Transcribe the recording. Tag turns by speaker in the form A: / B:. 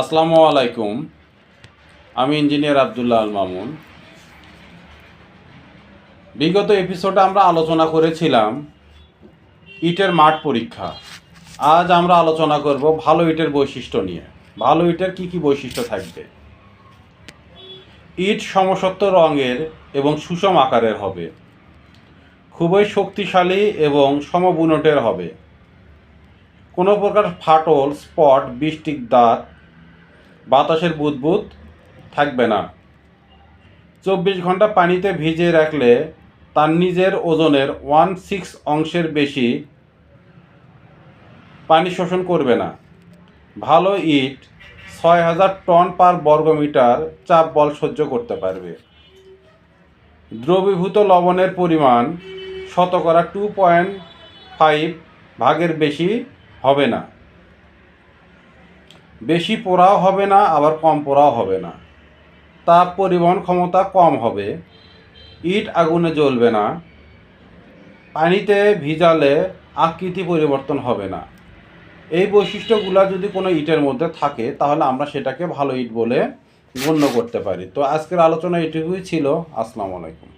A: আসসালামু আলাইকুম। আমি ইঞ্জিনিয়ার আব্দুল্লাহ আল মামুন। বিগত এপিসোডে আমরা আলোচনা করেছিলাম ইটের মাঠ পরীক্ষা। আজ আমরা আলোচনা করব ভালো ইটের বৈশিষ্ট্য নিয়ে। ভালো ইটের কি কি বৈশিষ্ট্য থাকবে? ইট সমসত্ব রঙের এবং সুষম আকারের হবে, খুবই শক্তিশালী এবং সমবুনটের হবে, কোনো প্রকার ফাটল, স্পট, বৃষ্টির দাগ, বাতাসের বুদবুদ থাকবে না। 24 ঘন্টা পানিতে ভিজিয়ে রাখলে তার নিজের ওজনের 1/6 অংশের বেশি পানি শোষণ করবে না। ভালো ইট 6000 টন পার বর্গমিটার চাপ বল সহ্য করতে পারবে। দ্রবীভূত লবণের পরিমাণ শতকরা 2.5 ভাগের বেশি হবে না। বেশি পোড়াও হবে না, আবার কম পোড়াও হবে না। তাপ পরিবহন ক্ষমতা কম হবে। ইট আগুনে জ্বলবে না। পানিতে ভিজালে আকৃতি পরিবর্তন হবে না। এই বৈশিষ্ট্যগুলো যদি কোনো ইটের মধ্যে থাকে তাহলে আমরা সেটাকে ভালো ইট বলে গণ্য করতে পারি। তো আজকের আলোচনা এটুকুই ছিল। আসসালামু আলাইকুম।